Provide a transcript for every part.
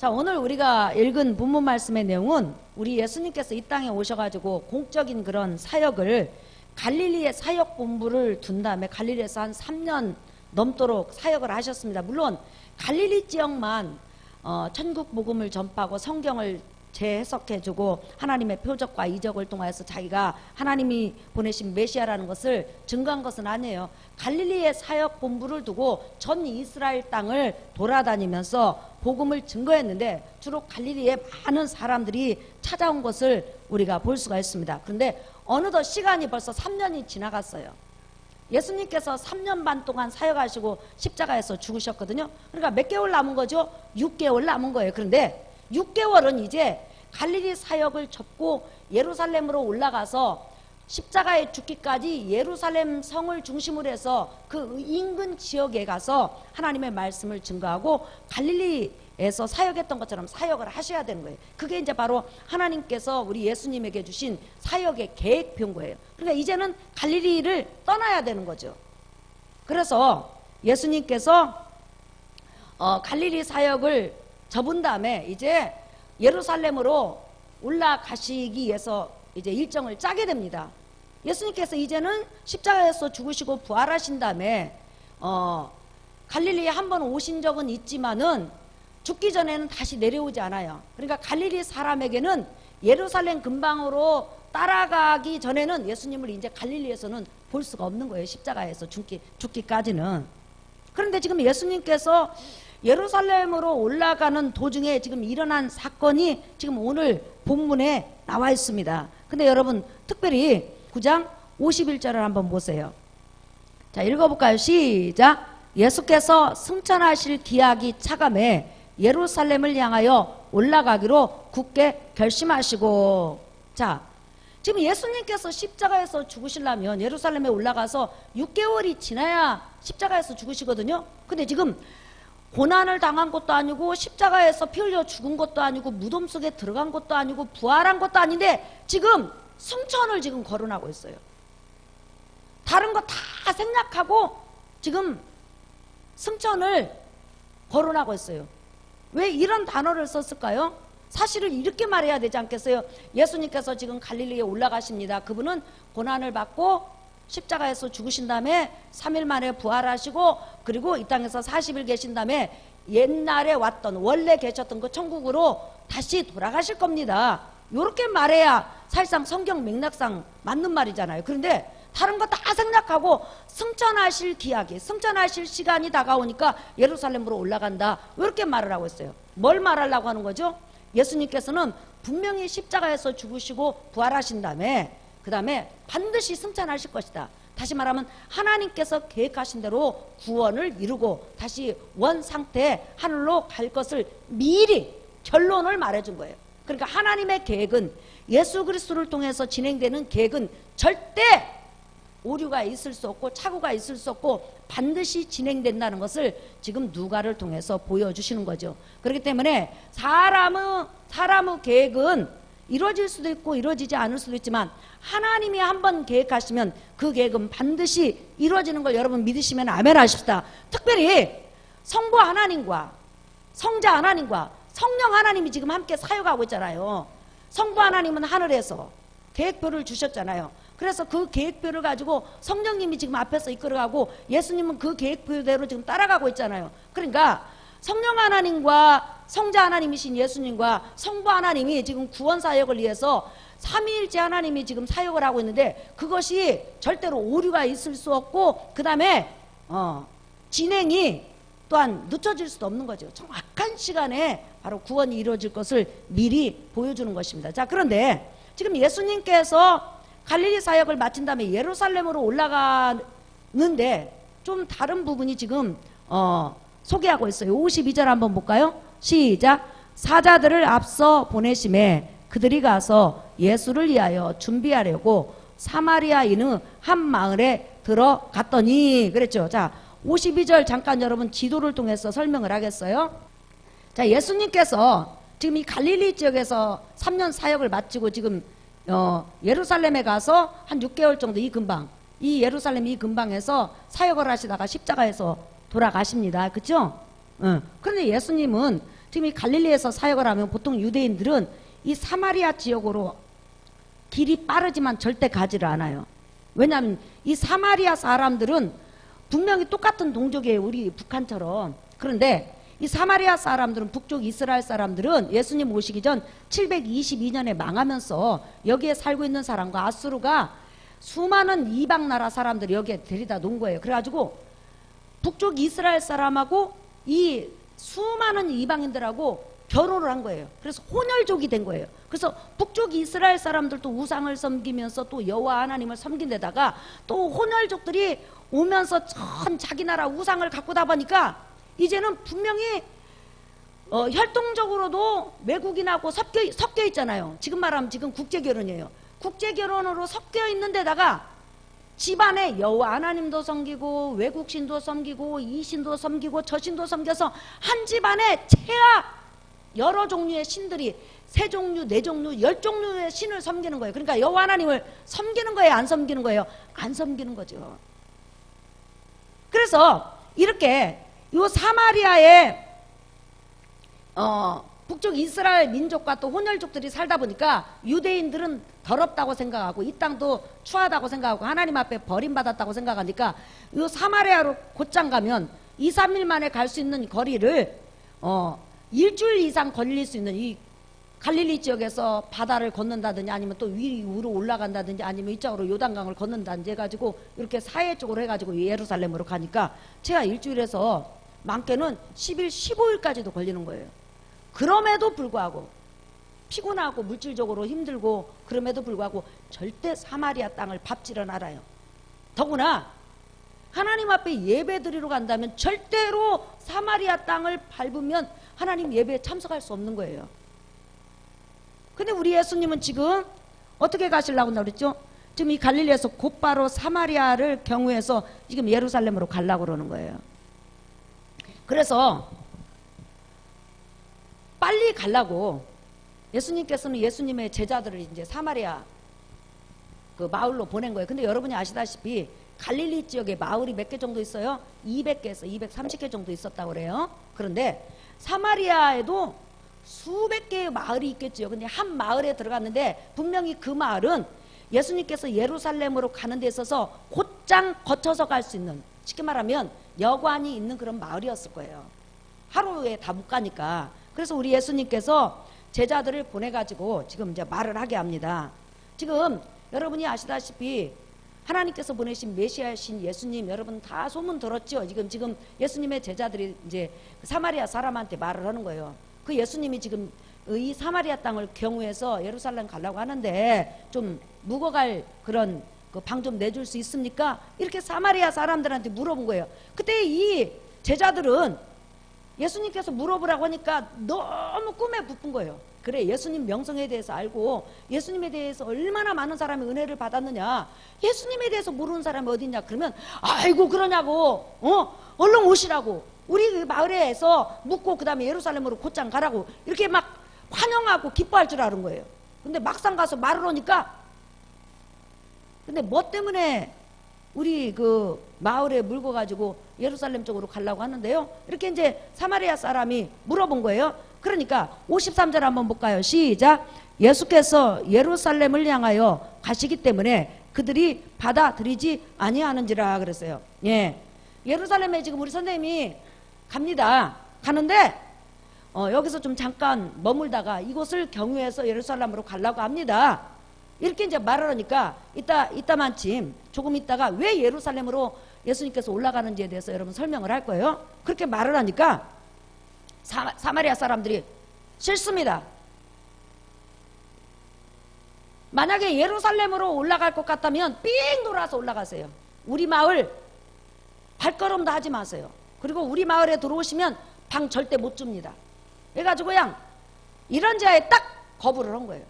자, 오늘 우리가 읽은 본문 말씀의 내용은 우리 예수님께서 이 땅에 오셔가지고 공적인 그런 사역을 갈릴리의 사역 본부를 둔 다음에 갈릴리에서 한 3년 넘도록 사역을 하셨습니다. 물론 갈릴리 지역만 천국 복음을 전파하고 성경을 재해석해주고 하나님의 표적과 이적을 통하여서 자기가 하나님이 보내신 메시아라는 것을 증거한 것은 아니에요. 갈릴리의 사역 본부를 두고 전 이스라엘 땅을 돌아다니면서 복음을 증거했는데 주로 갈릴리에 많은 사람들이 찾아온 것을 우리가 볼 수가 있습니다. 그런데 어느덧 시간이 벌써 3년이 지나갔어요. 예수님께서 3년 반 동안 사역하시고 십자가에서 죽으셨거든요. 그러니까 몇 개월 남은 거죠? 6개월 남은 거예요. 그런데 6개월은 이제 갈릴리 사역을 접고 예루살렘으로 올라가서 십자가에 죽기까지 예루살렘 성을 중심으로 해서 그 인근 지역에 가서 하나님의 말씀을 증거하고 갈릴리에서 사역했던 것처럼 사역을 하셔야 되는 거예요. 그게 이제 바로 하나님께서 우리 예수님에게 주신 사역의 계획표인 거예요. 그러니까 이제는 갈릴리를 떠나야 되는 거죠. 그래서 예수님께서 갈릴리 사역을 접은 다음에 이제 예루살렘으로 올라가시기 위해서 이제 일정을 짜게 됩니다. 예수님께서 이제는 십자가에서 죽으시고 부활하신 다음에 갈릴리에 한번 오신 적은 있지만은 죽기 전에는 다시 내려오지 않아요. 그러니까 갈릴리 사람에게는 예루살렘 근방으로 따라가기 전에는 예수님을 이제 갈릴리에서는 볼 수가 없는 거예요. 십자가에서 죽기까지는. 그런데 지금 예수님께서 예루살렘으로 올라가는 도중에 지금 일어난 사건이 지금 오늘 본문에 나와 있습니다. 근데 여러분 특별히 9장 51절을 한번 보세요. 자, 읽어볼까요? 시작. 예수께서 승천하실 기약이 차감해 예루살렘을 향하여 올라가기로 굳게 결심하시고. 자, 지금 예수님께서 십자가에서 죽으시려면 예루살렘에 올라가서 6개월이 지나야 십자가에서 죽으시거든요. 근데 지금 고난을 당한 것도 아니고 십자가에서 피 흘려 죽은 것도 아니고 무덤 속에 들어간 것도 아니고 부활한 것도 아닌데 지금 승천을 지금 거론하고 있어요. 다른 거 다 생략하고 지금 승천을 거론하고 있어요. 왜 이런 단어를 썼을까요? 사실은 이렇게 말해야 되지 않겠어요? 예수님께서 지금 갈릴리에 올라가십니다. 그분은 고난을 받고 십자가에서 죽으신 다음에 3일 만에 부활하시고 그리고 이 땅에서 40일 계신 다음에 옛날에 왔던 원래 계셨던 그 천국으로 다시 돌아가실 겁니다. 이렇게 말해야 사실상 성경 맥락상 맞는 말이잖아요. 그런데 다른 거 다 생략하고 승천하실 기약이, 승천하실 시간이 다가오니까 예루살렘으로 올라간다, 이렇게 말을 하고 있어요. 뭘 말하려고 하는 거죠? 예수님께서는 분명히 십자가에서 죽으시고 부활하신 다음에 그 다음에 반드시 승천하실 것이다. 다시 말하면 하나님께서 계획하신 대로 구원을 이루고 다시 원상태 하늘로 갈 것을 미리 결론을 말해준 거예요. 그러니까 하나님의 계획은, 예수 그리스도를 통해서 진행되는 계획은 절대 오류가 있을 수 없고 착오가 있을 수 없고 반드시 진행된다는 것을 지금 누가를 통해서 보여주시는 거죠. 그렇기 때문에 사람의 계획은 이루어질 수도 있고 이루어지지 않을 수도 있지만 하나님이 한번 계획하시면 그 계획은 반드시 이루어지는 걸 여러분 믿으시면 아멘 하십시다. 특별히 성부 하나님과 성자 하나님과 성령 하나님이 지금 함께 사역하고 있잖아요. 성부 하나님은 하늘에서 계획표를 주셨잖아요. 그래서 그 계획표를 가지고 성령님이 지금 앞에서 이끌어가고 예수님은 그 계획표대로 지금 따라가고 있잖아요. 그러니까 성령 하나님과 성자 하나님이신 예수님과 성부 하나님이 지금 구원 사역을 위해서 삼위일체 하나님이 지금 사역을 하고 있는데 그것이 절대로 오류가 있을 수 없고 그 다음에 진행이 또한 늦춰질 수도 없는 거죠. 정확한 시간에 바로 구원이 이루어질 것을 미리 보여주는 것입니다. 자, 그런데 지금 예수님께서 갈릴리 사역을 마친 다음에 예루살렘으로 올라가는데 좀 다른 부분이 지금 소개하고 있어요. 52절 한번 볼까요? 시작. 사자들을 앞서 보내심에 그들이 가서 예수를 위하여 준비하려고 사마리아인의 한 마을에 들어갔더니 그랬죠. 자, 52절 잠깐 여러분 지도를 통해서 설명을 하겠어요. 자, 예수님께서 지금 이 갈릴리 지역에서 3년 사역을 마치고 지금 예루살렘에 가서 한 6개월 정도 이 예루살렘 이 근방에서 사역을 하시다가 십자가에서 돌아가십니다. 그렇죠? 그런데 예수님은 지금 이 갈릴리에서 사역을 하면 보통 유대인들은 이 사마리아 지역으로 길이 빠르지만 절대 가지를 않아요. 왜냐하면 이 사마리아 사람들은 분명히 똑같은 동족이에요. 우리 북한처럼. 그런데 이 사마리아 사람들은, 북쪽 이스라엘 사람들은 예수님 오시기 전 722년에 망하면서 여기에 살고 있는 사람과 아수르가 수많은 이방 나라 사람들을 여기에 데려다 놓은 거예요. 그래가지고 북쪽 이스라엘 사람하고 이 수많은 이방인들하고 결혼을 한 거예요. 그래서 혼혈족이 된 거예요. 그래서 북쪽 이스라엘 사람들도 우상을 섬기면서 또 여호와 하나님을 섬긴 데다가 또 혼혈족들이 오면서 전 자기 나라 우상을 갖고 다 보니까 이제는 분명히 혈통적으로도 외국인하고 섞여 있잖아요. 지금 말하면 지금 국제결혼이에요. 국제결혼으로 섞여 있는 데다가 집안에 여호와 하나님도 섬기고 외국신도 섬기고 이신도 섬기고 저신도 섬겨서 한 집안에 최악 여러 종류의 신들이 3종류, 4종류, 10종류의 신을 섬기는 거예요. 그러니까 여호와 하나님을 섬기는 거예요? 안 섬기는 거예요? 안 섬기는 거죠. 그래서 이렇게 요 사마리아의 북쪽 이스라엘 민족과 또 혼혈족들이 살다 보니까 유대인들은 더럽다고 생각하고 이 땅도 추하다고 생각하고 하나님 앞에 버림받았다고 생각하니까 요 사마리아로 곧장 가면 2, 3일 만에 갈 수 있는 거리를 일주일 이상 걸릴 수 있는 이 갈릴리 지역에서 바다를 건넌다든지 아니면 또 위로 올라간다든지 아니면 이쪽으로 요단강을 건넌다든지 해가지고 이렇게 사해 쪽으로 해가지고 예루살렘으로 가니까 제가 일주일에서 많게는 10일, 15일까지도 걸리는 거예요. 그럼에도 불구하고 피곤하고 물질적으로 힘들고 그럼에도 불구하고 절대 사마리아 땅을 밟지를 않아요. 더구나 하나님 앞에 예배 드리러 간다면 절대로 사마리아 땅을 밟으면 하나님 예배에 참석할 수 없는 거예요. 근데 우리 예수님은 지금 어떻게 가시려고 그랬죠? 지금 이 갈릴리에서 곧바로 사마리아를 경유해서 지금 예루살렘으로 가려고 그러는 거예요. 그래서 빨리 가려고 예수님께서는 예수님의 제자들을 이제 사마리아 그 마을로 보낸 거예요. 근데 여러분이 아시다시피 갈릴리 지역에 마을이 몇 개 정도 있어요? 200개에서 230개 정도 있었다고 그래요. 그런데 사마리아에도 수백 개의 마을이 있겠죠. 근데 한 마을에 들어갔는데 분명히 그 마을은 예수님께서 예루살렘으로 가는 데 있어서 곧장 거쳐서 갈 수 있는, 쉽게 말하면 여관이 있는 그런 마을이었을 거예요. 하루에 다 못 가니까. 그래서 우리 예수님께서 제자들을 보내가지고 지금 이제 말을 하게 합니다. 지금 여러분이 아시다시피 하나님께서 보내신 메시아신 예수님 여러분 다 소문 들었죠? 지금 예수님의 제자들이 이제 사마리아 사람한테 말을 하는 거예요. 그 예수님이 지금 이 사마리아 땅을 경유해서 예루살렘 가려고 하는데 좀 묵어갈 그런 그 방 좀 내줄 수 있습니까? 이렇게 사마리아 사람들한테 물어본 거예요. 그때 이 제자들은 예수님께서 물어보라고 하니까 너무 꿈에 부푼 거예요. 그래, 예수님 명성에 대해서 알고 예수님에 대해서 얼마나 많은 사람이 은혜를 받았느냐, 예수님에 대해서 모르는 사람이 어디 있냐 그러면 아이고 그러냐고, 얼른 오시라고, 우리 그 마을에서 묵고 그 다음에 예루살렘으로 곧장 가라고 이렇게 막 환영하고 기뻐할 줄 아는 거예요. 근데 막상 가서 말을 하니까, 근데 뭐 때문에 우리 그 마을에 물고 가지고 예루살렘 쪽으로 가려고 하는데요, 이렇게 이제 사마리아 사람이 물어본 거예요. 그러니까 53절 한번 볼까요? 시작. 예수께서 예루살렘을 향하여 가시기 때문에 그들이 받아들이지 아니하는지라 그랬어요. 예, 예루살렘에 지금 우리 선생님이 갑니다. 가는데 여기서 좀 잠깐 머물다가 이곳을 경유해서 예루살렘으로 가려고 합니다. 이렇게 이제 말을 하니까 이따만침 조금 있다가 왜 예루살렘으로 예수님께서 올라가는지에 대해서 여러분 설명을 할 거예요. 그렇게 말을 하니까 사마리아 사람들이 싫습니다. 만약에 예루살렘으로 올라갈 것 같다면 삥 돌아서 올라가세요. 우리 마을 발걸음도 하지 마세요. 그리고 우리 마을에 들어오시면 방 절대 못 줍니다. 해가지고 그냥 이런 자에 딱 거부를 한 거예요.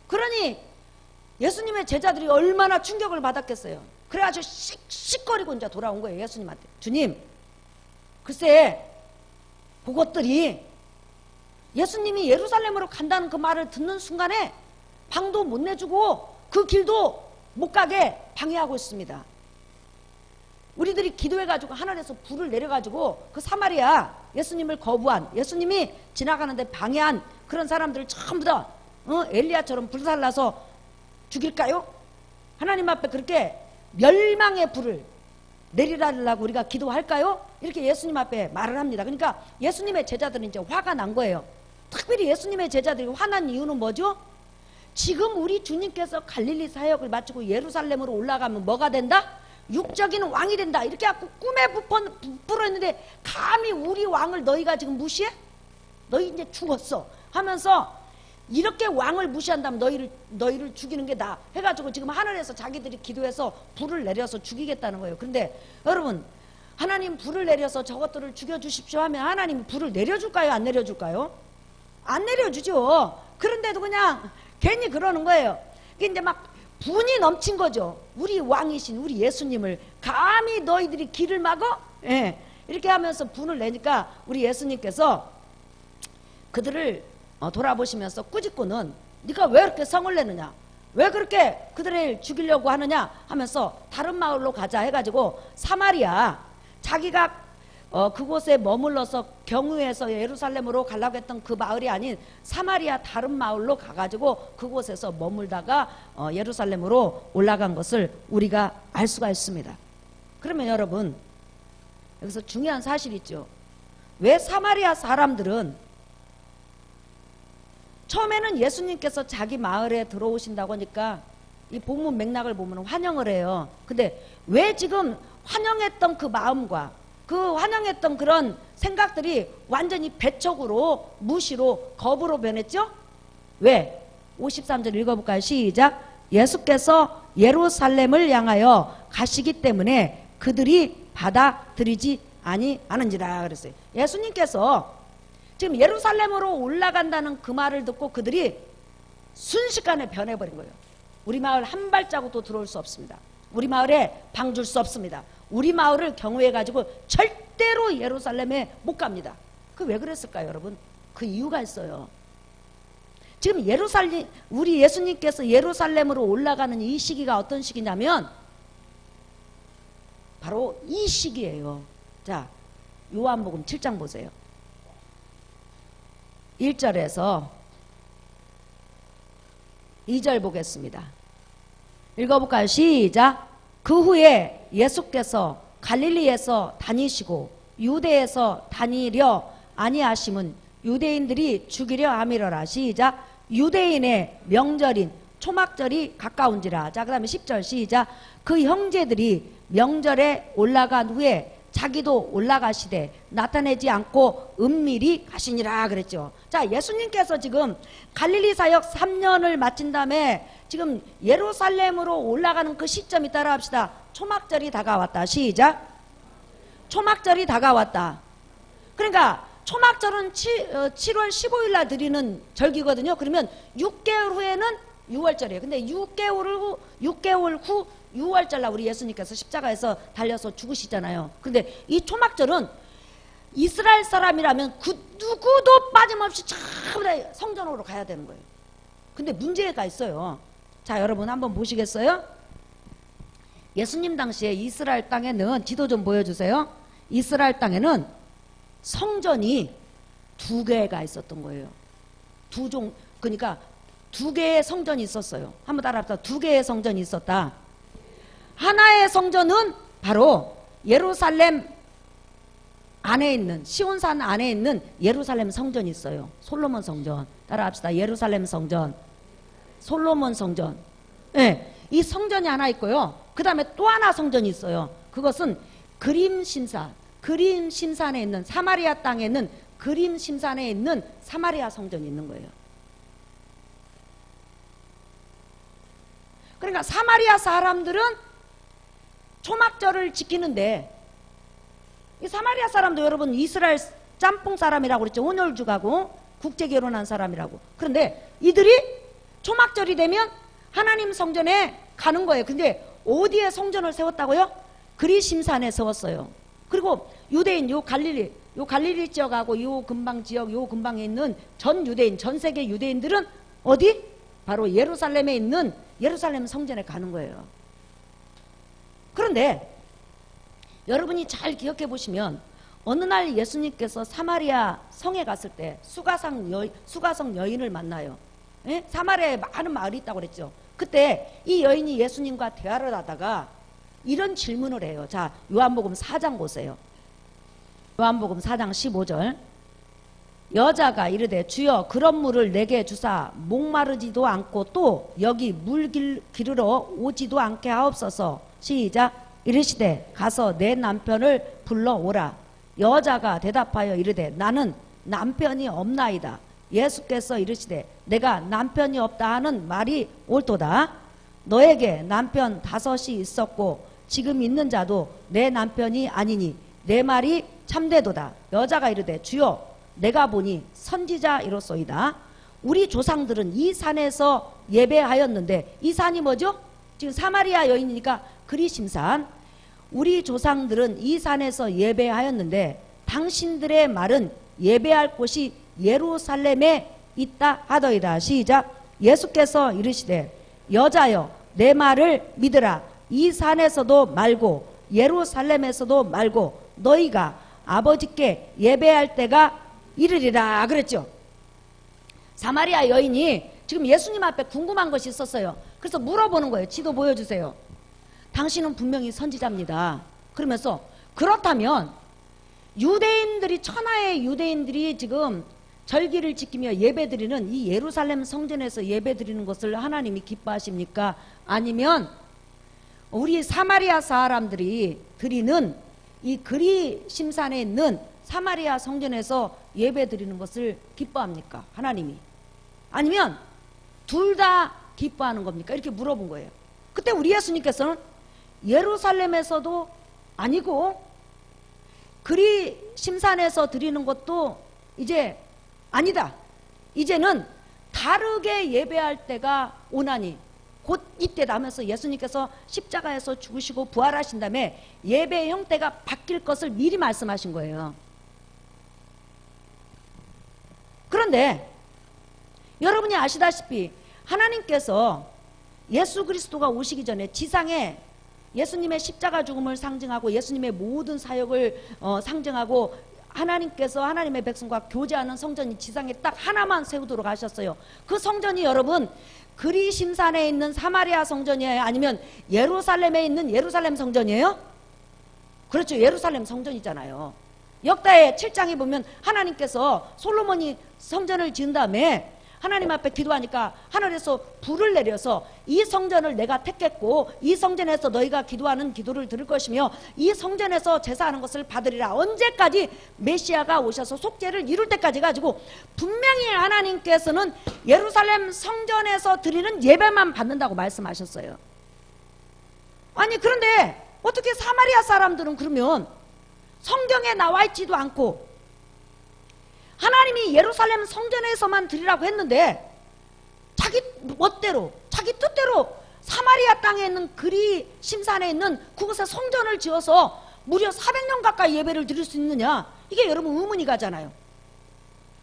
그러니 예수님의 제자들이 얼마나 충격을 받았겠어요. 그래가지고 씩씩거리고 이제 돌아온 거예요. 예수님한테. 주님, 글쎄 그것들이 예수님이 예루살렘으로 간다는 그 말을 듣는 순간에 방도 못 내주고 그 길도 못 가게 방해하고 있습니다. 우리들이 기도해가지고 하늘에서 불을 내려가지고 그 사마리아 예수님을 거부한, 예수님이 지나가는데 방해한 그런 사람들을 전부 다 엘리야처럼 불살라서 죽일까요? 하나님 앞에 그렇게 멸망의 불을 내리라고 우리가 기도할까요? 이렇게 예수님 앞에 말을 합니다. 그러니까 예수님의 제자들은 이제 화가 난 거예요. 특별히 예수님의 제자들이 화난 이유는 뭐죠? 지금 우리 주님께서 갈릴리 사역을 마치고 예루살렘으로 올라가면 뭐가 된다? 육적인 왕이 된다. 이렇게 하고 꿈에 부풀었는데 감히 우리 왕을 너희가 지금 무시해? 너희 이제 죽었어 하면서 이렇게 왕을 무시한다면 너희를 죽이는 게 나아 해가지고 지금 하늘에서 자기들이 기도해서 불을 내려서 죽이겠다는 거예요. 그런데 여러분, 하나님 불을 내려서 저것들을 죽여주십시오 하면 하나님이 불을 내려줄까요? 안 내려줄까요? 안 내려주죠. 그런데도 그냥 괜히 그러는 거예요. 이제 막 분이 넘친 거죠. 우리 왕이신 우리 예수님을 감히 너희들이 길을 막어? 예. 이렇게 하면서 분을 내니까 우리 예수님께서 그들을 돌아보시면서 꾸짖고는 네가 왜 이렇게 성을 내느냐, 왜 그렇게 그들을 죽이려고 하느냐 하면서 다른 마을로 가자 해가지고 사마리아, 자기가 그곳에 머물러서 경유해서 예루살렘으로 가려고 했던 그 마을이 아닌 사마리아 다른 마을로 가가지고 그곳에서 머물다가 예루살렘으로 올라간 것을 우리가 알 수가 있습니다. 그러면 여러분, 여기서 중요한 사실이 있죠. 왜 사마리아 사람들은 처음에는 예수님께서 자기 마을에 들어오신다고 하니까 이 본문 맥락을 보면 환영을 해요. 근데 왜 지금 환영했던 그 마음과 그 환영했던 그런 생각들이 완전히 배척으로, 무시로, 거부로 변했죠? 왜? 53절 읽어볼까요? 시작. 예수께서 예루살렘을 향하여 가시기 때문에 그들이 받아들이지 아니하는지라 그랬어요. 예수님께서 지금 예루살렘으로 올라간다는 그 말을 듣고 그들이 순식간에 변해버린 거예요. 우리 마을 한 발자국도 들어올 수 없습니다. 우리 마을에 방 줄 수 없습니다. 우리 마을을 경호해가지고 절대로 예루살렘에 못 갑니다. 그 왜 그랬을까요, 여러분? 그 이유가 있어요. 지금 우리 예수님께서 예루살렘으로 올라가는 이 시기가 어떤 시기냐면 바로 이 시기예요. 자, 요한복음 7장 보세요. 1절에서 2절 보겠습니다. 읽어볼까요? 시작. 그 후에 예수께서 갈릴리에서 다니시고 유대에서 다니려 아니하심은 유대인들이 죽이려 함이러라. 시작. 유대인의 명절인 초막절이 가까운지라. 자, 그 다음에 10절 시작. 그 형제들이 명절에 올라간 후에 자기도 올라가시되 나타내지 않고 은밀히 가시니라 그랬죠. 자, 예수님께서 지금 갈릴리 사역 3년을 마친 다음에 지금 예루살렘으로 올라가는 그 시점이 따라합시다. 초막절이 다가왔다. 시작. 초막절이 다가왔다. 그러니까 초막절은 7월 15일 날 드리는 절기거든요. 그러면 6개월 후에는 6월절이에요. 근데 6개월 후 6월절 날 우리 예수님께서 십자가에서 달려서 죽으시잖아요. 근데 이 초막절은 이스라엘 사람이라면 그 누구도 빠짐없이 전부 다 성전으로 가야 되는 거예요. 근데 문제가 있어요. 자, 여러분 한번 보시겠어요? 예수님 당시에 이스라엘 땅에는, 지도 좀 보여주세요. 이스라엘 땅에는 성전이 2개가 있었던 거예요. 그러니까 2개의 성전이 있었어요. 한번 따라합시다. 2개의 성전이 있었다. 하나의 성전은 바로 예루살렘 안에 있는, 시온산 안에 있는 예루살렘 성전이 있어요. 솔로몬 성전. 따라합시다. 예루살렘 성전, 솔로몬 성전. 네, 이 성전이 하나 있고요. 그 다음에 또 하나 성전이 있어요. 그것은 그림심산에 있는, 사마리아 땅에 있는 그림심산에 있는 사마리아 성전이 있는 거예요. 그러니까 사마리아 사람들은 초막절을 지키는데, 이 사마리아 사람도 여러분 이스라엘 짬뽕 사람이라고 그랬죠. 온열주가고 국제 결혼한 사람이라고. 그런데 이들이 초막절이 되면 하나님 성전에 가는 거예요. 근데 어디에 성전을 세웠다고요? 그리심산에 세웠어요. 그리고 유대인 요 갈릴리 지역하고 요 근방 지역, 요 근방에 있는 전 유대인, 전 세계 유대인들은 어디? 바로 예루살렘에 있는 예루살렘 성전에 가는 거예요. 그런데 여러분이 잘 기억해 보시면 어느 날 예수님께서 사마리아 성에 갔을 때 수가성 여인을 만나요. 예? 사마리아에 많은 마을이 있다고 그랬죠. 그때 이 여인이 예수님과 대화를 하다가 이런 질문을 해요. 자, 요한복음 4장 보세요. 요한복음 4장 15절. 여자가 이르되 주여 그런 물을 내게 주사 목마르지도 않고 또 여기 물 기르러 오지도 않게 하옵소서. 시작. 이르시되 가서 내 남편을 불러오라. 여자가 대답하여 이르되 나는 남편이 없나이다. 예수께서 이르시되 내가 남편이 없다 하는 말이 옳도다. 너에게 남편 5이 있었고 지금 있는 자도 내 남편이 아니니 내 말이 참되도다. 여자가 이르되 주여 내가 보니 선지자 이로소이다. 우리 조상들은 이 산에서 예배하였는데 이 산이 뭐죠? 지금 사마리아 여인이니까 그리심산. 우리 조상들은 이 산에서 예배하였는데 당신들의 말은 예배할 곳이 예루살렘에 있다 하더이다. 시작. 예수께서 이르시되 여자여 내 말을 믿으라. 이 산에서도 말고 예루살렘에서도 말고 너희가 아버지께 예배할 때가 이르리라 그랬죠. 사마리아 여인이 지금 예수님 앞에 궁금한 것이 있었어요. 그래서 물어보는 거예요. 지도 보여주세요. 당신은 분명히 선지자입니다. 그러면서 그렇다면 유대인들이 천하의 유대인들이 지금 절기를 지키며 예배드리는 이 예루살렘 성전에서 예배드리는 것을 하나님이 기뻐하십니까? 아니면 우리 사마리아 사람들이 드리는 이 그리심산에 있는 사마리아 성전에서 예배드리는 것을 기뻐합니까? 하나님이. 아니면 둘 다 기뻐하는 겁니까? 이렇게 물어본 거예요. 그때 우리 예수님께서는 예루살렘에서도 아니고 그리심산에서 드리는 것도 이제 아니다. 이제는 다르게 예배할 때가 오나니 곧 이때다 하면서 예수님께서 십자가에서 죽으시고 부활하신 다음에 예배의 형태가 바뀔 것을 미리 말씀하신 거예요. 그런데 여러분이 아시다시피 하나님께서 예수 그리스도가 오시기 전에 지상에 예수님의 십자가 죽음을 상징하고 예수님의 모든 사역을 상징하고 하나님께서 하나님의 백성과 교제하는 성전이 지상에 딱 하나만 세우도록 하셨어요. 그 성전이 여러분 그리심산에 있는 사마리아 성전이에요? 아니면 예루살렘에 있는 예루살렘 성전이에요? 그렇죠. 예루살렘 성전이잖아요. 역다의 7장에 보면 하나님께서 솔로몬이 성전을 지은 다음에 하나님 앞에 기도하니까 하늘에서 불을 내려서 이 성전을 내가 택했고 이 성전에서 너희가 기도하는 기도를 들을 것이며 이 성전에서 제사하는 것을 받으리라. 언제까지? 메시아가 오셔서 속죄를 이룰 때까지 가지고 분명히 하나님께서는 예루살렘 성전에서 드리는 예배만 받는다고 말씀하셨어요. 아니 그런데 어떻게 사마리아 사람들은 그러면 성경에 나와 있지도 않고 하나님이 예루살렘 성전에서만 드리라고 했는데 자기 멋대로 자기 뜻대로 사마리아 땅에 있는 그리심산에 있는 그곳에 성전을 지어서 무려 400년 가까이 예배를 드릴 수 있느냐? 이게 여러분 의문이 가잖아요.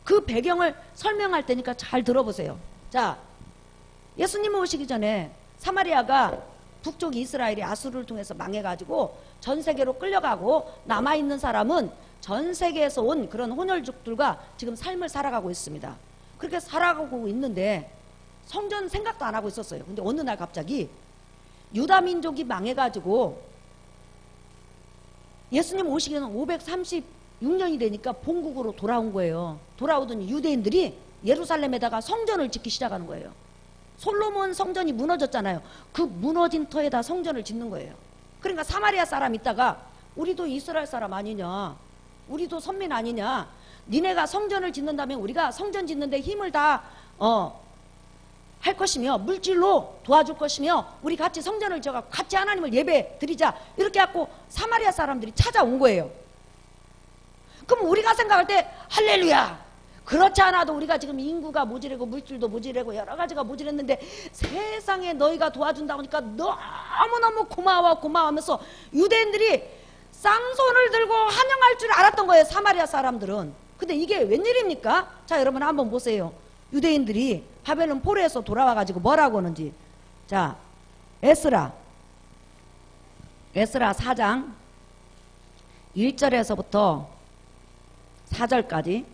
그 배경을 설명할 테니까 잘 들어보세요. 자, 예수님 오시기 전에 사마리아가 북쪽 이스라엘이 아수르를 통해서 망해가지고 전 세계로 끌려가고 남아있는 사람은 전 세계에서 온 그런 혼혈족들과 지금 삶을 살아가고 있습니다. 그렇게 살아가고 있는데 성전 생각도 안 하고 있었어요. 근데 어느 날 갑자기 유다 민족이 망해가지고 예수님 오시기는 536년이 되니까 본국으로 돌아온 거예요. 돌아오더니 유대인들이 예루살렘에다가 성전을 짓기 시작하는 거예요. 솔로몬 성전이 무너졌잖아요. 그 무너진 터에다 성전을 짓는 거예요. 그러니까 사마리아 사람 있다가 우리도 이스라엘 사람 아니냐, 우리도 선민 아니냐, 니네가 성전을 짓는다면 우리가 성전 짓는데 힘을 다 할 것이며 물질로 도와줄 것이며 우리 같이 성전을 지어갖고 같이 하나님을 예배 드리자, 이렇게 해갖고 사마리아 사람들이 찾아온 거예요. 그럼 우리가 생각할 때 할렐루야, 그렇지 않아도 우리가 지금 인구가 모자라고 물질도 모자라고 여러 가지가 모자랐는데 세상에 너희가 도와준다고 하니까 너무너무 고마워 하면서 유대인들이 쌍손을 들고 환영할 줄 알았던 거예요, 사마리아 사람들은. 근데 이게 웬일입니까? 자, 여러분 한번 보세요. 유대인들이 바벨론 포로에서 돌아와가지고 뭐라고 하는지. 자, 에스라 4장 1절에서부터 4절까지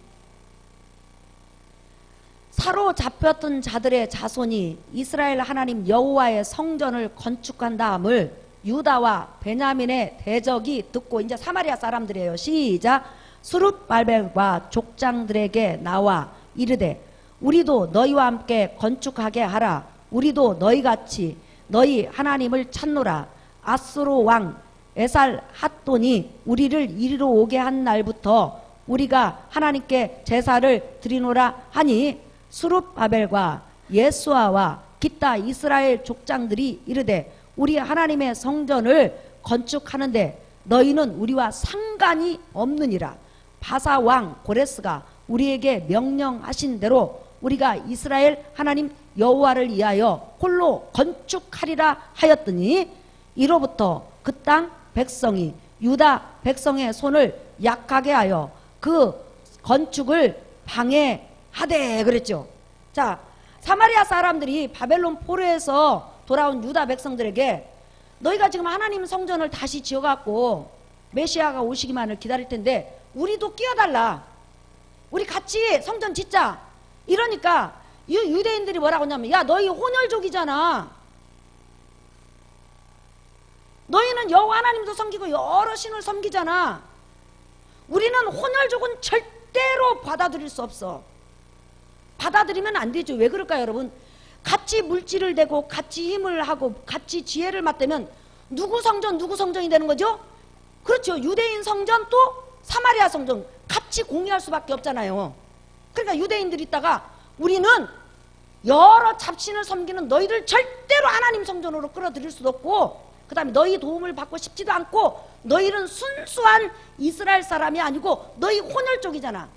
사로잡혔던 자들의 자손이 이스라엘 하나님 여호와의 성전을 건축한 다음을 유다와 베냐민의 대적이 듣고, 이제 사마리아 사람들이에요. 시작. 스룹발벨과 족장들에게 나와 이르되 우리도 너희와 함께 건축하게 하라. 우리도 너희같이 너희 하나님을 찾노라. 아수르 왕 에살 핫돈이 우리를 이리로 오게 한 날부터 우리가 하나님께 제사를 드리노라 하니 스룹바벨과 예수아와 기타 이스라엘 족장들이 이르되 우리 하나님의 성전을 건축하는데 너희는 우리와 상관이 없느니라. 바사 왕 고레스가 우리에게 명령하신 대로 우리가 이스라엘 하나님 여호와를 위하여 홀로 건축하리라 하였더니 이로부터 그 땅 백성이 유다 백성의 손을 약하게 하여 그 건축을 방해하되 그랬죠. 자, 사마리아 사람들이 바벨론 포로에서 돌아온 유다 백성들에게 너희가 지금 하나님 성전을 다시 지어갖고 메시아가 오시기만을 기다릴 텐데 우리도 끼어달라. 우리 같이 성전 짓자. 이러니까 유대인들이 뭐라고 하냐면 야 너희 혼혈족이잖아. 너희는 여호와 하나님도 섬기고 여러 신을 섬기잖아. 우리는 혼혈족은 절대로 받아들일 수 없어. 받아들이면 안 되죠. 왜 그럴까요 여러분? 같이 물질을 대고 같이 힘을 하고 같이 지혜를 맞대면 누구 성전이 되는 거죠? 그렇죠. 유대인 성전 또 사마리아 성전 같이 공유할 수밖에 없잖아요. 그러니까 유대인들이 있다가 우리는 여러 잡신을 섬기는 너희들 절대로 하나님 성전으로 끌어들일 수도 없고 그 다음에 너희 도움을 받고 싶지도 않고 너희는 순수한 이스라엘 사람이 아니고 너희 혼혈족이잖아.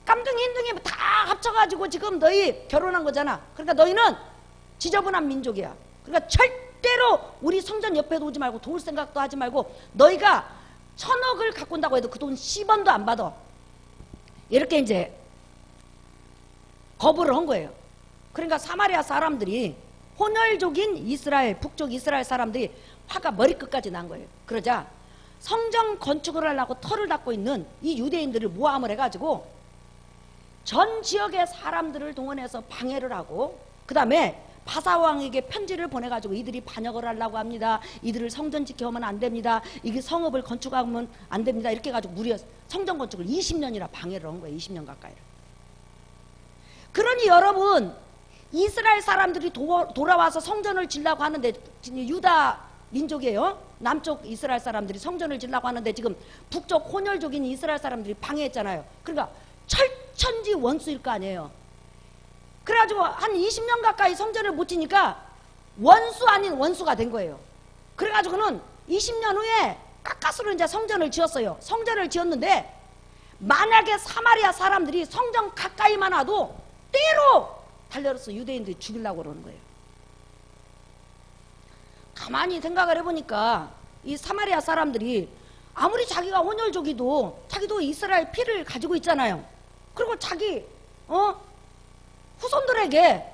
깜둥이 흰둥이 다 합쳐가지고 지금 너희 결혼한 거잖아. 그러니까 너희는 지저분한 민족이야. 그러니까 절대로 우리 성전 옆에도 오지 말고 도울 생각도 하지 말고 너희가 1,000억을 갖고 온다고 해도 그 돈 10원도 안 받아. 이렇게 이제 거부를 한 거예요. 그러니까 사마리아 사람들이 혼혈족인 이스라엘, 북쪽 이스라엘 사람들이 화가 머리끝까지 난 거예요. 그러자 성전 건축을 하려고 터를 닦고 있는 이 유대인들을 모함을 해가지고 전 지역의 사람들을 동원해서 방해를 하고 그 다음에 바사왕에게 편지를 보내가지고 이들이 반역을 하려고 합니다. 이들을 성전 지켜오면 안 됩니다. 이게 성읍을 건축하면 안 됩니다. 이렇게 해가지고 무려 성전 건축을 20년이나 방해를 한 거예요. 20년 가까이를. 그러니 여러분 이스라엘 사람들이 돌아와서 성전을 지려고 하는데 유다 민족이에요. 남쪽 이스라엘 사람들이 성전을 지려고 하는데 지금 북쪽 혼혈족인 이스라엘 사람들이 방해했잖아요. 그러니까 철천지 원수일 거 아니에요. 그래가지고 한 20년 가까이 성전을 못 지니까 원수 아닌 원수가 된 거예요. 그래가지고는 20년 후에 가까스로 이제 성전을 지었어요. 성전을 지었는데 만약에 사마리아 사람들이 성전 가까이만 와도 때로 달려서 유대인들이 죽이려고 그러는 거예요. 가만히 생각을 해보니까 이 사마리아 사람들이 아무리 자기가 혼혈족이도 자기도 이스라엘 피를 가지고 있잖아요. 그리고 자기 후손들에게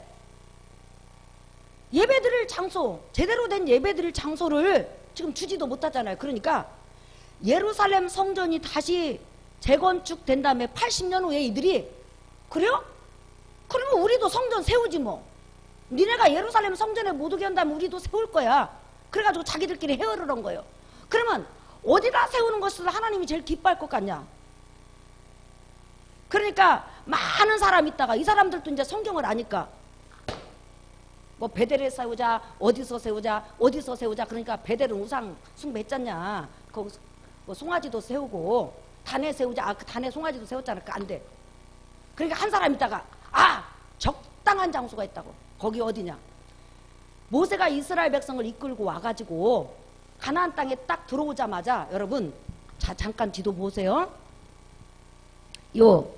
예배드릴 장소, 제대로 된 예배드릴 장소를 지금 주지도 못하잖아요. 그러니까 예루살렘 성전이 다시 재건축된 다음에 80년 후에 이들이 그래요? 그러면 우리도 성전 세우지 뭐. 니네가 예루살렘 성전에 못 오게 한다면 우리도 세울 거야. 그래가지고 자기들끼리 헤어를 한 거예요. 그러면 어디다 세우는 것을 하나님이 제일 기뻐할 것 같냐? 그러니까 많은 사람이 있다가 이 사람들도 이제 성경을 아니까 뭐 베델에 세우자, 어디서 세우자. 그러니까 베델은 우상 숭배했잖냐. 거기서 뭐 송아지도 세우고 단에 세우자. 그 단에 송아지도 세웠잖아. 그 안 돼. 그러니까 한 사람 있다가 적당한 장소가 있다고. 거기 어디냐? 모세가 이스라엘 백성을 이끌고 와가지고 가나안 땅에 딱 들어오자마자 여러분 자 잠깐 뒤도 보세요. 요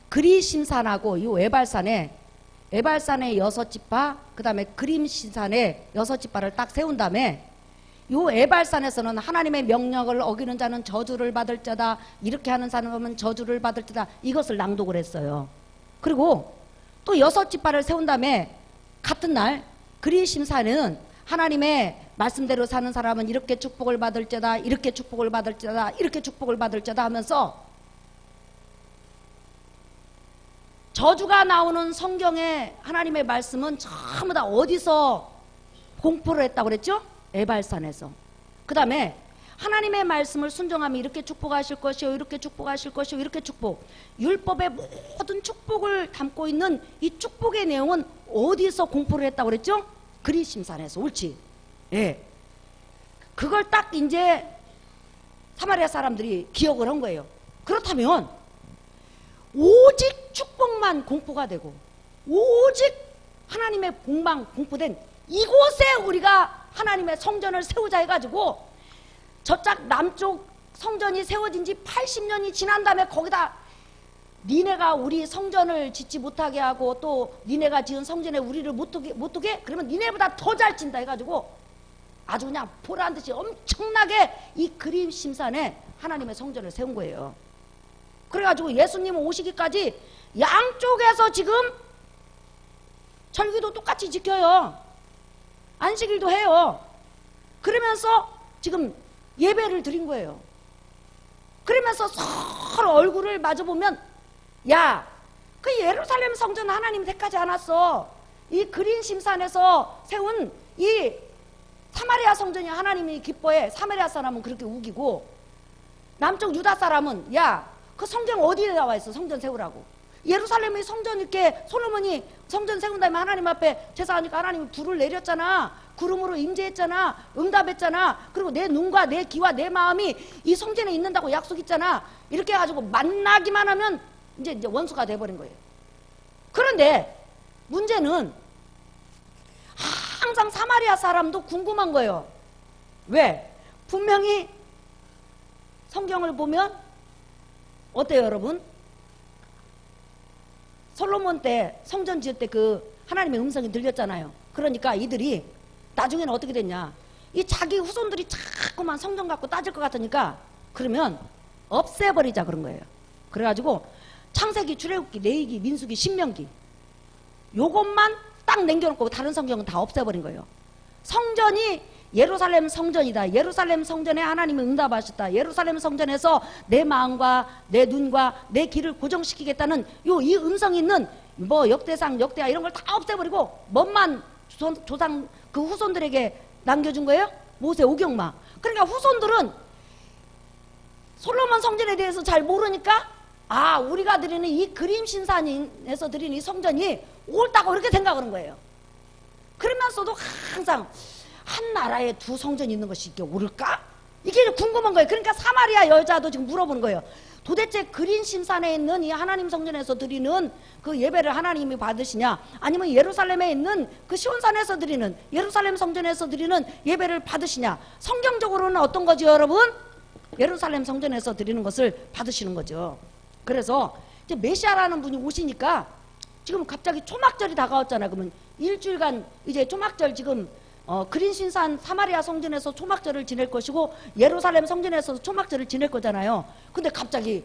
그리심산하고 요 에발산에 6지파 그 다음에 그림신산에 6지파를 딱 세운 다음에 요 에발산에서는 하나님의 명령을 어기는 자는 저주를 받을 자다. 이렇게 하는 사람은 저주를 받을 자다. 이것을 낭독을 했어요. 그리고 또 6지파를 세운 다음에 같은 날 그리심산에는 하나님의 말씀대로 사는 사람은 이렇게 축복을 받을지다, 이렇게 축복을 받을지다, 이렇게 축복을 받을지다 하면서 저주가 나오는 성경의 하나님의 말씀은 전부 다 어디서 공포를 했다고 그랬죠? 에발산에서. 그 다음에 하나님의 말씀을 순종하면 이렇게 축복하실 것이요, 이렇게 축복하실 것이요, 이렇게 축복. 율법의 모든 축복을 담고 있는 이 축복의 내용은 어디서 공포를 했다고 그랬죠? 그리심산에서. 옳지? 예. 그걸 딱 이제 사마리아 사람들이 기억을 한 거예요. 그렇다면 오직 축복만 공포가 되고 오직 하나님의 복만 공포된 이곳에 우리가 하나님의 성전을 세우자 해가지고 저쪽 남쪽 성전이 세워진 지 80년이 지난 다음에 거기다 니네가 우리 성전을 짓지 못하게 하고 또 니네가 지은 성전에 우리를 못 오게 그러면 니네보다 더 잘 진다 해가지고 아주 그냥 보란듯이 엄청나게 이 그리심산에 하나님의 성전을 세운 거예요. 그래가지고 예수님 오시기까지 양쪽에서 지금 절기도 똑같이 지켜요. 안식일도 해요. 그러면서 지금 예배를 드린 거예요. 그러면서 서로 얼굴을 마주보면 야, 그 예루살렘 성전 하나님 택하지 않았어. 이 그린심산에서 세운 이 사마리아 성전이 하나님이 기뻐해. 사마리아 사람은 그렇게 우기고 남쪽 유다 사람은 야, 그 성경 어디에 나와 있어? 성전 세우라고. 예루살렘의 성전 이렇게 솔로몬이 성전 세운 다음에 하나님 앞에 제사하니까 하나님이 불을 내렸잖아. 구름으로 임재했잖아. 응답했잖아. 그리고 내 눈과 내 귀와 내 마음이 이 성전에 있는다고 약속했잖아. 이렇게 해가지고 만나기만 하면 이제 원수가 돼버린 거예요. 그런데 문제는 항상 사마리아 사람도 궁금한 거예요. 왜? 분명히 성경을 보면 어때요, 여러분? 솔로몬 때 성전 지을 때 그 하나님의 음성이 들렸잖아요. 그러니까 이들이 나중에는 어떻게 됐냐? 이 자기 후손들이 자꾸만 성전 갖고 따질 것 같으니까 그러면 없애버리자 그런 거예요. 그래가지고 창세기, 출애굽기, 레위기, 민수기, 신명기 요것만 딱 남겨놓고 다른 성경은 다 없애버린 거예요. 성전이 예루살렘 성전이다. 예루살렘 성전에 하나님이 응답하셨다. 예루살렘 성전에서 내 마음과 내 눈과 내 귀를 고정시키겠다는 이 음성이 있는 뭐 역대상, 역대하 이런 걸 다 없애버리고 뭐만 조상 그 후손들에게 남겨준 거예요? 모세 오경마. 그러니까 후손들은 솔로몬 성전에 대해서 잘 모르니까 아, 우리가 드리는 이 그림신산에서 드리는 이 성전이 옳다고 그렇게 생각하는 거예요. 그러면서도 항상 한 나라에 두 성전이 있는 것이 이게 옳을까? 이게 궁금한 거예요. 그러니까 사마리아 여자도 지금 물어보는 거예요. 도대체 그린심산에 있는 이 하나님 성전에서 드리는 그 예배를 하나님이 받으시냐, 아니면 예루살렘에 있는 그 시온산에서 드리는 예루살렘 성전에서 드리는 예배를 받으시냐. 성경적으로는 어떤 거죠, 여러분? 예루살렘 성전에서 드리는 것을 받으시는 거죠. 그래서 이제 메시아라는 분이 오시니까 지금 갑자기 초막절이 다가왔잖아요. 그러면 일주일간 이제 초막절 지금 그린신산 사마리아 성전에서 초막절을 지낼 것이고 예루살렘 성전에서 초막절을 지낼 거잖아요. 근데 갑자기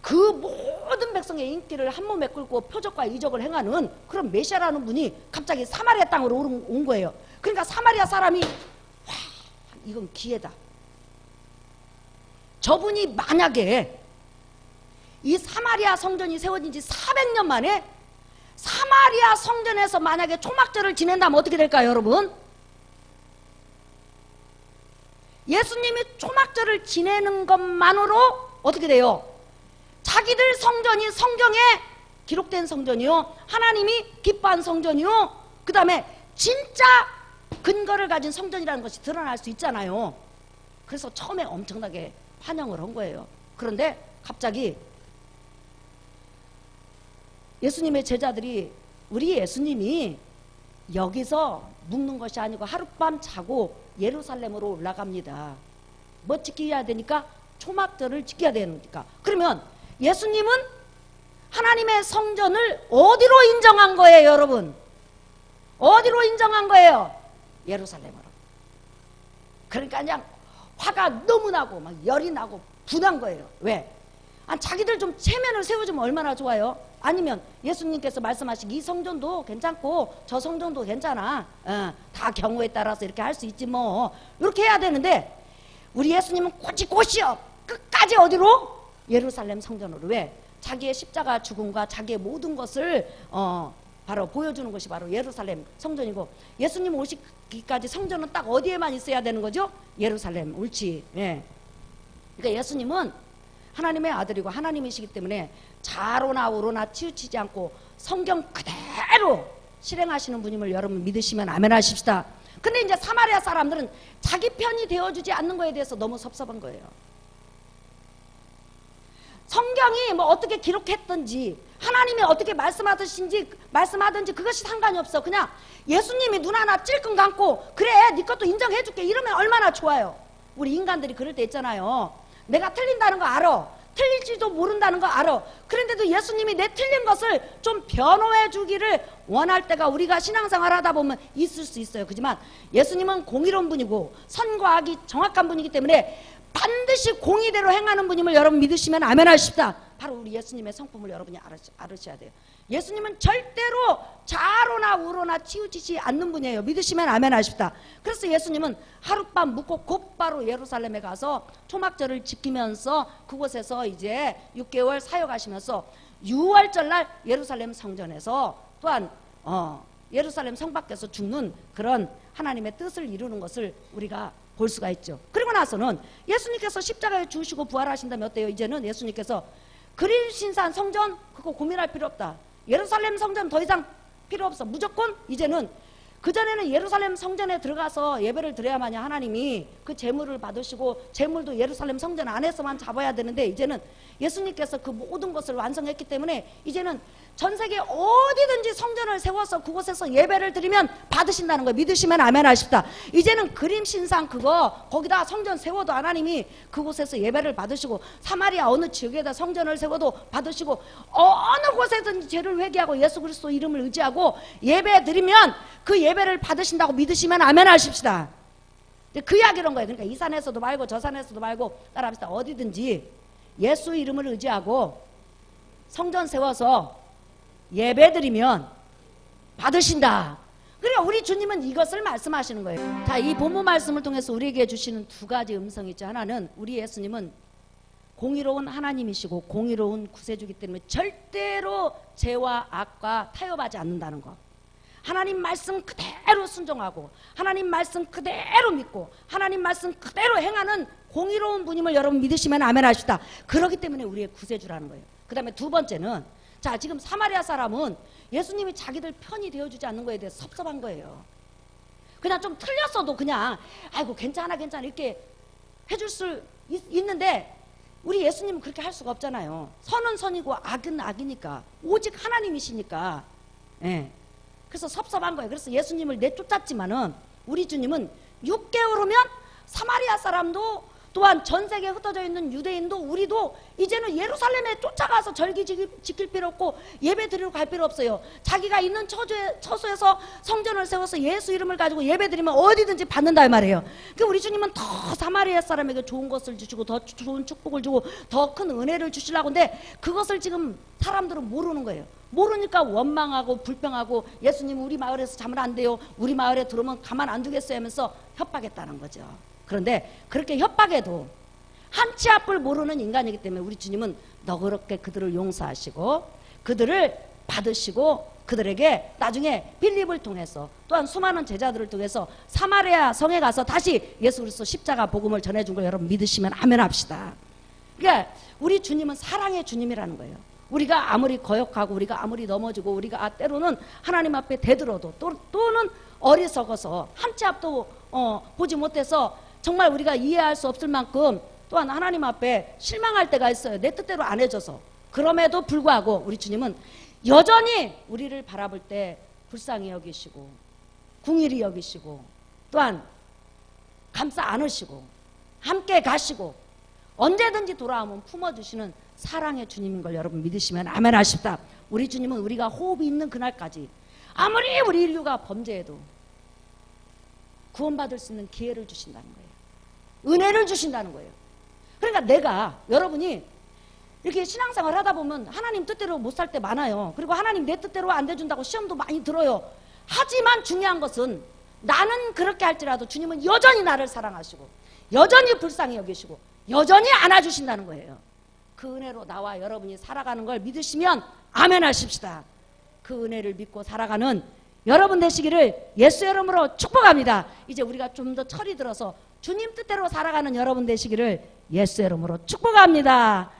그 모든 백성의 인기를 한 몸에 끌고 표적과 이적을 행하는 그런 메시아라는 분이 갑자기 사마리아 땅으로 온 거예요. 그러니까 사마리아 사람이 와, 이건 기회다. 저분이 만약에 이 사마리아 성전이 세워진 지 400년 만에 사마리아 성전에서 만약에 초막절을 지낸다면 어떻게 될까요, 여러분? 예수님이 초막절을 지내는 것만으로 어떻게 돼요? 자기들 성전이 성경에 기록된 성전이요, 하나님이 기뻐한 성전이요, 그 다음에 진짜 근거를 가진 성전이라는 것이 드러날 수 있잖아요. 그래서 처음에 엄청나게 환영을 한 거예요. 그런데 갑자기 예수님의 제자들이 우리 예수님이 여기서 묵는 것이 아니고 하룻밤 자고 예루살렘으로 올라갑니다. 뭐 지켜야 되니까? 초막절을 지켜야 되니까. 그러면 예수님은 하나님의 성전을 어디로 인정한 거예요, 여러분? 어디로 인정한 거예요? 예루살렘으로. 그러니까 그냥 화가 너무 나고 막 열이 나고 분한 거예요. 왜? 자기들 좀 체면을 세워주면 얼마나 좋아요. 아니면 예수님께서 말씀하신 이 성전도 괜찮고 저 성전도 괜찮아. 다 경우에 따라서 이렇게 할 수 있지 뭐. 이렇게 해야 되는데 우리 예수님은 꼬치꼬치요. 끝까지 어디로? 예루살렘 성전으로. 왜? 자기의 십자가 죽음과 자기의 모든 것을 바로 보여주는 것이 바로 예루살렘 성전이고, 예수님 오시기까지 성전은 딱 어디에만 있어야 되는 거죠? 예루살렘. 옳지. 예. 그러니까 예수님은 하나님의 아들이고 하나님이시기 때문에 좌로나 우로나 치우치지 않고 성경 그대로 실행하시는 분임을 여러분 믿으시면 아멘 하십시다. 근데 이제 사마리아 사람들은 자기 편이 되어주지 않는 거에 대해서 너무 섭섭한 거예요. 성경이 뭐 어떻게 기록했든지 하나님이 어떻게 말씀하든지 그것이 상관이 없어. 그냥 예수님이 눈 하나 찔끔 감고 그래 네 것도 인정해줄게 이러면 얼마나 좋아요. 우리 인간들이 그럴 때 있잖아요. 내가 틀린다는 거 알아. 틀릴지도 모른다는 거 알아. 그런데도 예수님이 내 틀린 것을 좀 변호해 주기를 원할 때가 우리가 신앙생활 하다 보면 있을 수 있어요. 그렇지만 예수님은 공의로운 분이고 선과 악이 정확한 분이기 때문에 반드시 공의대로 행하는 분임을 여러분 믿으시면 아멘 하십시다. 바로 우리 예수님의 성품을 여러분이 알으셔야 돼요. 예수님은 절대로 좌로나 우로나 치우치지 않는 분이에요. 믿으시면 아멘 하십시다. 그래서 예수님은 하룻밤 묵고 곧바로 예루살렘에 가서 초막절을 지키면서 그곳에서 이제 6개월 사역하시면서 6월절날 예루살렘 성전에서 또한 예루살렘 성 밖에서 죽는 그런 하나님의 뜻을 이루는 것을 우리가 볼 수가 있죠. 그리고 나서는 예수님께서 십자가에 죽으시고 부활하신 다음에 어때요? 이제는 예수님께서 그림 신산 성전 그거 고민할 필요 없다. 예루살렘 성전 더 이상 필요 없어. 무조건 이제는, 그전에는 예루살렘 성전에 들어가서 예배를 드려야만이 하나님이 그 제물을 받으시고 제물도 예루살렘 성전 안에서만 잡아야 되는데 이제는 예수님께서 그 모든 것을 완성했기 때문에 이제는 전 세계 어디든지 성전을 세워서 그곳에서 예배를 드리면 받으신다는 거 믿으시면 아멘 하십시다. 이제는 그림 신상 그거 거기다 성전 세워도 하나님이 그곳에서 예배를 받으시고, 사마리아 어느 지역에다 성전을 세워도 받으시고, 어느 곳에든지 죄를 회개하고 예수 그리스도 이름을 의지하고 예배 드리면 그 예배를 받으신다고 믿으시면 아멘 하십시다. 그 이야기란 거예요. 그러니까 이 산에서도 말고 저 산에서도 말고 따라합시다. 어디든지 예수 이름을 의지하고 성전 세워서 예배 드리면 받으신다. 그러니까 우리 주님은 이것을 말씀하시는 거예요. 자, 이 본문 말씀을 통해서 우리에게 주시는 두 가지 음성이 있죠. 하나는 우리 예수님은 공의로운 하나님이시고 공의로운 구세주이기 때문에 절대로 죄와 악과 타협하지 않는다는 것. 하나님 말씀 그대로 순종하고 하나님 말씀 그대로 믿고 하나님 말씀 그대로 행하는 공의로운 분임을 여러분 믿으시면 아멘 하십시다. 그렇기 때문에 우리의 구세주라는 거예요. 그 다음에 두 번째는, 자, 지금 사마리아 사람은 예수님이 자기들 편이 되어주지 않는 거에 대해서 섭섭한 거예요. 그냥 좀 틀렸어도 그냥 아이고 괜찮아 이렇게 해줄 수 있는데 우리 예수님은 그렇게 할 수가 없잖아요. 선은 선이고 악은 악이니까, 오직 하나님이시니까. 예. 그래서 섭섭한 거예요. 그래서 예수님을 내쫓았지만은 우리 주님은 6개월 후면 사마리아 사람도 또한 전 세계에 흩어져 있는 유대인도 우리도 이제는 예루살렘에 쫓아가서 절기 지킬 필요 없고 예배 드리러 갈 필요 없어요. 자기가 있는 처소에서 성전을 세워서 예수 이름을 가지고 예배 드리면 어디든지 받는다 이 말이에요. 그러니까 우리 주님은 더 사마리아 사람에게 좋은 것을 주시고 더 좋은 축복을 주고 더 큰 은혜를 주시려고 하는데 그것을 지금 사람들은 모르는 거예요. 모르니까 원망하고 불평하고 예수님 우리 마을에서 자면 안 돼요. 우리 마을에 들어오면 가만 안 두겠어요 하면서 협박했다는 거죠. 그런데 그렇게 협박해도 한치 앞을 모르는 인간이기 때문에 우리 주님은 너그럽게 그들을 용서하시고 그들을 받으시고 그들에게 나중에 빌립을 통해서 또한 수많은 제자들을 통해서 사마리아 성에 가서 다시 예수 그리스도 십자가 복음을 전해준 걸 여러분 믿으시면 아멘 합시다. 그러니까 우리 주님은 사랑의 주님이라는 거예요. 우리가 아무리 거역하고 우리가 아무리 넘어지고 우리가 때로는 하나님 앞에 대들어도 또는 어리석어서 한치 앞도 보지 못해서 정말 우리가 이해할 수 없을 만큼 또한 하나님 앞에 실망할 때가 있어요. 내 뜻대로 안 해줘서. 그럼에도 불구하고 우리 주님은 여전히 우리를 바라볼 때 불쌍히 여기시고 궁일이 여기시고 또한 감싸 안으시고 함께 가시고 언제든지 돌아오면 품어주시는 사랑의 주님인 걸 여러분 믿으시면 아멘 하십시다. 우리 주님은 우리가 호흡이 있는 그날까지 아무리 우리 인류가 범죄해도 구원받을 수 있는 기회를 주신다는 거예요. 은혜를 주신다는 거예요. 그러니까 여러분이 이렇게 신앙생활 하다 보면 하나님 뜻대로 못 살 때 많아요. 그리고 하나님 내 뜻대로 안 돼준다고 시험도 많이 들어요. 하지만 중요한 것은 나는 그렇게 할지라도 주님은 여전히 나를 사랑하시고 여전히 불쌍히 여기시고 여전히 안아주신다는 거예요. 그 은혜로 나와 여러분이 살아가는 걸 믿으시면 아멘 하십시다. 그 은혜를 믿고 살아가는 여러분 되시기를 예수의 이름으로 축복합니다. 이제 우리가 좀 더 철이 들어서 주님 뜻대로 살아가는 여러분 되시기를 예수의 이름으로 축복합니다.